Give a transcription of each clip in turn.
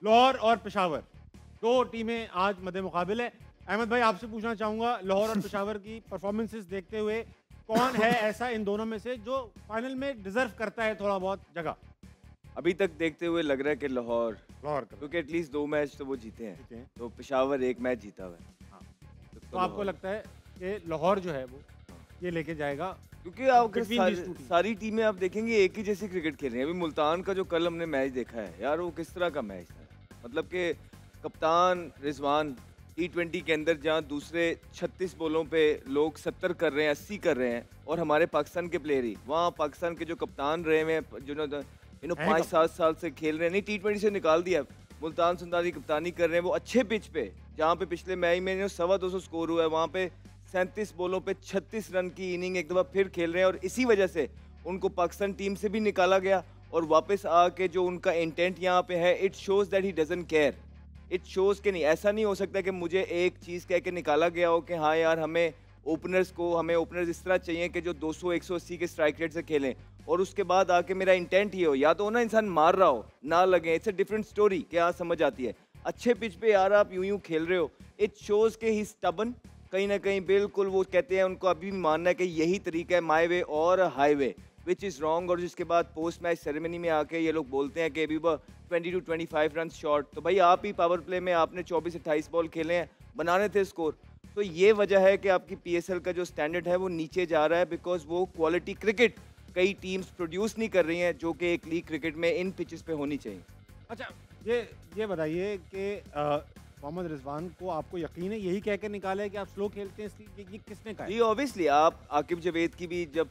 लाहौर और पेशावर, दो टीमें आज मद्दे मुकाबिल है। अहमद भाई, आपसे पूछना चाहूंगा, लाहौर और पेशावर की परफॉर्मेंसेस देखते हुए कौन है ऐसा इन दोनों में से जो फाइनल में डिजर्व करता है थोड़ा बहुत जगह? अभी तक देखते हुए लग रहा है कि लाहौर, लाहौर क्योंकि एटलीस्ट 2 मैच तो वो जीते जीते हैं, हैं। तो पेशावर 1 मैच जीता हुआ है। हाँ। तो आपको लगता है कि लाहौर जो है वो ये लेके जाएगा? क्योंकि आप अगर Between these two teams. सारी टीमें आप देखेंगे एक ही जैसी क्रिकेट खेल रही हैं। अभी मुल्तान का जो कल हमने मैच देखा है यार, वो किस तरह का मैच था, मतलब कि कप्तान रिजवान T20 के अंदर जहाँ दूसरे 36 बॉलों पे लोग 70 कर रहे हैं, 80 कर रहे हैं, और हमारे पाकिस्तान के प्लेयर ही वहाँ पाकिस्तान के जो कप्तान रहे हुए हैं, जो 5-7 साल से खेल रहे हैं, नहीं T20 से निकाल दिया, मुल्तान सुल्तान की कप्तानी कर रहे हैं, वो अच्छे पिच पे जहाँ पे पिछले मैच में 225 स्कोर हुआ है, वहाँ पे 37 बॉलों पे 36 रन की इनिंग एक दफ़ा फिर खेल रहे हैं, और इसी वजह से उनको पाकिस्तान टीम से भी निकाला गया, और वापस आके जो उनका इंटेंट यहाँ पे है, it shows that he doesn't care. It shows के नहीं, ऐसा नहीं हो सकता कि मुझे एक चीज़ कह के निकाला गया हो कि हाँ यार हमें ओपनर्स इस तरह चाहिए कि जो 200-180 के स्ट्राइक रेट से खेलें, और उसके बाद आके मेरा इंटेंट ये हो, या तो ना इंसान मार रहा हो ना लगे, इट्स अ डिफरेंट स्टोरी कि हाँ समझ आती है। अच्छे पिच पे यार आप यूं खेल रहे हो, इट शोज़ के ही स्टबन, कहीं ना कहीं बिल्कुल वो कहते हैं उनको अभी भी मानना है कि यही तरीका है माई वे और हाईवे, विच इज़ रॉन्ग। और जिसके बाद पोस्ट मैच सेरेमनी में आके ये लोग बोलते हैं कि अभी 20 to 25 रन शॉर्ट, तो भाई आप ही पावर प्ले में आपने 24-28 बॉल खेले हैं, बनाने थे स्कोर। तो ये वजह है कि आपकी PSL का जो स्टैंडर्ड है वो नीचे जा रहा है, बिकॉज वो क्वालिटी क्रिकेट कई टीम्स प्रोड्यूस नहीं कर रही हैं जो कि एक लीग क्रिकेट में इन पिचेस पे होनी चाहिए। अच्छा, ये बताइए कि मोहम्मद रिजवान को आपको यकीन है यही कह के निकाला है कि आप स्लो खेलते हैं, इसलिए ये किसने कहा? जी ऑब्वियसली आप आकिब जावेद की भी जब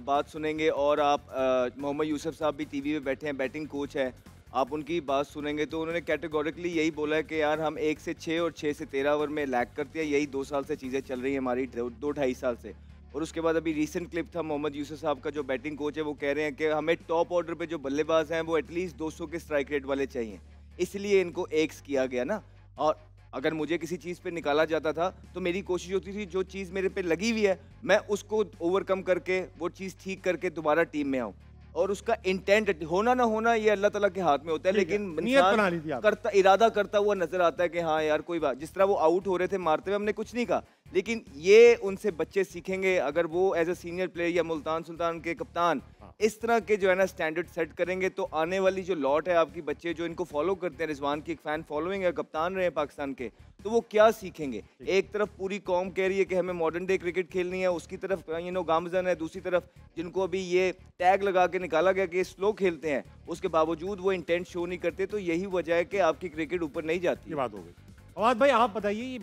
बात सुनेंगे, और आप मोहम्मद यूसुफ साहब भी टीवी पे बैठे हैं, बैटिंग कोच है, आप उनकी बात सुनेंगे तो उन्होंने कैटेगोरिकली यही बोला है कि यार हम 1 से 6 और 6 से 13 ओवर में लैग करते हैं, यही 2 साल से चीज़ें चल रही हैं हमारी, 2-2.5 साल से। और उसके बाद अभी रीसेंट क्लिप था मोहम्मद यूसुफ साहब का जो बैटिंग कोच है, वो कह रहे हैं कि हमें टॉप ऑर्डर पे जो बल्लेबाज हैं वो एटलीस्ट 200 के स्ट्राइक रेट वाले चाहिए, इसलिए इनको एक्स किया गया ना। और अगर मुझे किसी चीज़ पे निकाला जाता था तो मेरी कोशिश होती थी जो चीज़ मेरे पे लगी हुई है मैं उसको ओवरकम करके वो चीज़ ठीक करके दोबारा टीम में आऊँ, और उसका इंटेंट होना ना होना ये अल्लाह ताला के हाथ में होता है, लेकिन नियत बना ली थी आप। करता इरादा करता हुआ नजर आता है कि हाँ यार कोई बात, जिस तरह वो आउट हो रहे थे मारते हुए, हमने कुछ नहीं कहा, लेकिन ये उनसे बच्चे सीखेंगे अगर वो एज अ सीनियर प्लेयर या मुल्तान सुल्तान के कप्तान इस तरह के जो है ना स्टैंडर्ड सेट करेंगे, तो आने वाली जो लॉट है आपकी बच्चे जो इनको फॉलो करते हैं, रिजवान की एक फैन फॉलोइंग है, कप्तान रहे हैं पाकिस्तान के, तो वो क्या सीखेंगे? एक तरफ पूरी कौम कह रही है कि हमें मॉडर्न डे क्रिकेट खेलनी है, उसकी तरफ गामजन है, दूसरी तरफ जिनको अभी ये टैग लगा के निकाला गया कि स्लो खेलते हैं, उसके बावजूद वो इंटेंट शो नहीं करते, तो यही वजह है कि आपकी क्रिकेट ऊपर नहीं जाती। ये बात हो गई। फवाद भाई, आप बताइए, ये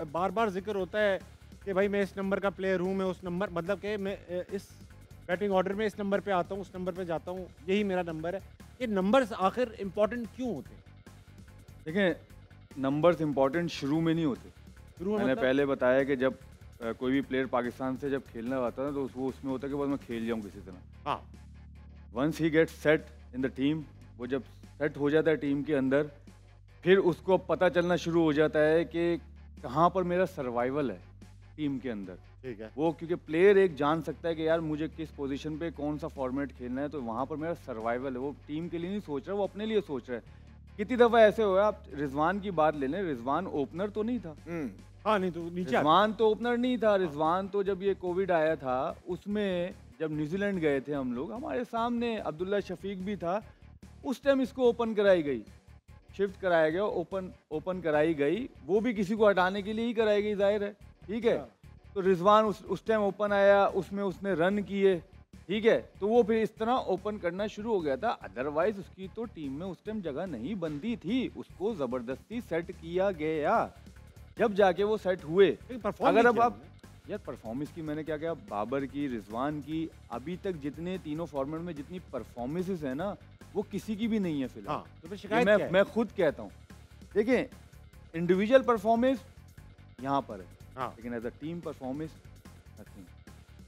बार बार जिक्र होता है कि भाई मैं इस नंबर का प्लेयर हूँ, मैं उस नंबर, मतलब कि मैं इस बैटिंग ऑर्डर में इस नंबर पे आता हूँ, उस नंबर पे जाता हूँ, यही मेरा नंबर है। ये नंबर्स आखिर इम्पोर्टेंट क्यों होते हैं? देखें, नंबर्स इम्पोर्टेंट शुरू में नहीं होते। शुरू में मैंने मतलब? पहले बताया कि जब कोई भी प्लेयर पाकिस्तान से जब खेलने आता है तो वो उसमें होता है कि बस मैं खेल जाऊँ किसी तरह। हाँ, once he get set in the team, वो जब सेट हो जाता है टीम के अंदर, फिर उसको पता चलना शुरू हो जाता है कि कहाँ पर मेरा सर्वाइवल है टीम के अंदर। ठीक है। वो क्योंकि प्लेयर एक जान सकता है कि यार मुझे किस पोजीशन पे कौन सा फॉर्मेट खेलना है, तो वहाँ पर मेरा सर्वाइवल है। वो टीम के लिए नहीं सोच रहा, वो अपने लिए सोच रहा है। कितनी दफ़ा ऐसे हुआ, आप रिजवान की बात ले लें, रिजवान ओपनर तो नहीं था। हाँ, नहीं तो नीचे रिजवान तो ओपनर नहीं था। रिजवान तो जब ये कोविड आया था उसमें जब न्यूजीलैंड गए थे हम लोग, हमारे सामने अब्दुल्ला शफीक भी था, उस टाइम इसको ओपन कराई गई, शिफ्ट कराया गया, ओपन कराई गई, वो भी किसी को हटाने के लिए ही कराई गई, जाहिर है, ठीक है। तो रिजवान उस टाइम ओपन आया, उसमें उसने रन किए, ठीक है, तो वो फिर इस तरह ओपन करना शुरू हो गया था। अदरवाइज उसकी तो टीम में उस टाइम जगह नहीं बनती थी, उसको ज़बरदस्ती सेट किया गया, जब जाके वो सेट हुए। अगर अब आप यार परफॉर्मेंस की मैंने क्या कहा, बाबर की, रिजवान की, अभी तक जितने तीनों फॉर्मेट में जितनी परफॉर्मेंसेस है ना, वो किसी की भी नहीं है फिलहाल। हाँ, तो फिर शिकायत क्या है? मैं खुद कहता हूँ, देखिए इंडिविजुअल परफॉर्मेंस यहाँ पर है, हाँ, लेकिन as a team performance nothing,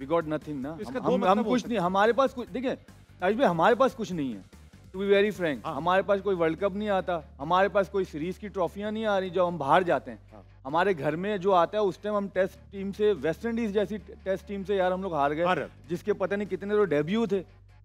we got nothing ना। इसका दो हम मतलब कुछ नहीं, हमारे पास कुछ, देखिए ताज भाई हमारे पास कुछ नहीं है, टू बी वेरी फ्रैंक। हमारे पास कोई वर्ल्ड कप नहीं आता, हमारे पास कोई सीरीज की ट्रॉफियां नहीं आ रही जो हम बाहर जाते हैं। हमारे घर में जो आता है उस टाइम हम टेस्ट टीम से, वेस्ट इंडीज जैसी टेस्ट टीम से यार हम लोग हार गए, जिसके पता नहीं कितने तो डेब्यू थे,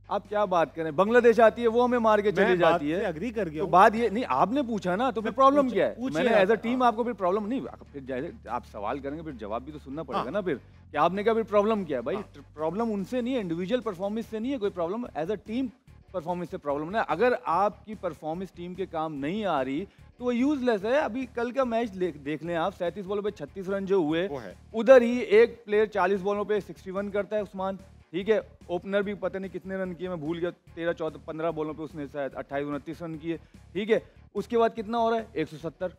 आप क्या बात करें, बांग्लादेश आती है वो हमें मार के चली जाती है। अग्री कर गया तो हूं। बात ये नहीं, आपने पूछा ना, तो फिर प्रॉब्लम क्या है? मैंने एज अ टीम हाँ। आपको फिर प्रॉब्लम नहीं, फिर जैसे आप सवाल करेंगे फिर जवाब भी तो सुनना पड़ेगा हाँ। ना फिर कि आपने कहा फिर प्रॉब्लम क्या है भाई? हाँ। प्रॉब्लम उनसे नहीं है, इंडिविजुअल परफॉर्मेंस से नहीं है कोई problem, as a team performance से प्रॉब्लम है। अगर आपकी परफॉर्मेंस टीम के काम नहीं आ रही तो वो यूजलेस है। अभी कल का मैच देख लें आप, 37 बॉलों पे 36 रन जो हुए, वो है। उधर ही एक प्लेयर 40 बॉलों पे 61 करता है, उस्मान, ठीक है। ओपनर भी पता नहीं कितने रन किए, मैं भूल गया, 13 14 15 बॉलों पे उसने शायद 28 29 रन किए, ठीक है। उसके बाद कितना हो रहा है? 170।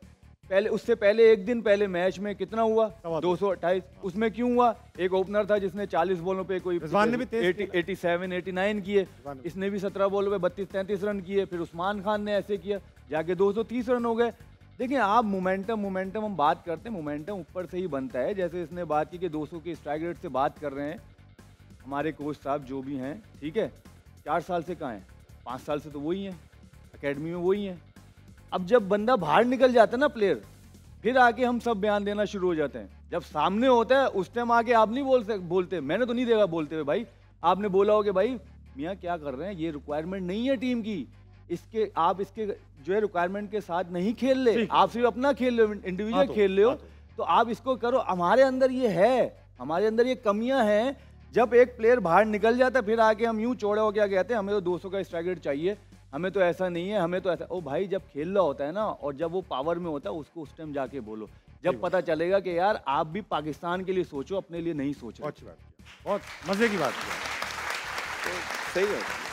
पहले, उससे पहले एक दिन पहले मैच में कितना हुआ? 228। उसमें क्यों हुआ? एक ओपनर था जिसने 40 बॉलों पे कोई रिजवान ने भी तेज 87 89 किए, इसने भी 17 बॉलों पे 32 33 रन किए, फिर उस्मान खान ने ऐसे किया, जाके 230 रन हो गए। देखिए आप मोमेंटम हम बात करते हैं, मोमेंटम ऊपर से ही बनता है। जैसे इसने बात की कि 200 के स्ट्राइक रेट से बात कर रहे हैं हमारे कोच साहब जो भी हैं, ठीक है। 4 साल से कहाँ हैं? 5 साल से तो वही हैं, एकेडमी में वही हैं। अब जब बंदा बाहर निकल जाता है ना प्लेयर, फिर आके हम सब बयान देना शुरू हो जाते हैं। जब सामने होता है उस टाइम आके आप नहीं बोलते, मैंने तो नहीं देखा बोलते हुए भाई। आपने बोला हो कि भाई मियाँ क्या कर रहे हैं, ये रिक्वायरमेंट नहीं है टीम की, आप इसके जो है रिक्वायरमेंट के साथ नहीं खेल ले, आप सिर्फ अपना खेल रहे हो, इंडिविजुअल खेल रहे हो, तो आप इसको करो। हमारे अंदर ये है, हमारे अंदर ये कमियां हैं। जब एक प्लेयर बाहर निकल जाता है फिर आके हम यूं चौड़े हो क्या कहते हैं, हमें तो 200 का स्ट्राइक रेट चाहिए, हमें तो ऐसा नहीं है, हमें तो ऐसा। ओ भाई, जब खेल रहा होता है ना और जब वो पावर में होता है उसको उस टाइम जाके बोलो, जब पता चलेगा कि यार आप भी पाकिस्तान के लिए सोचो, अपने लिए नहीं सोचो। बहुत अच्छी बात, बहुत मजे की बात। सही है।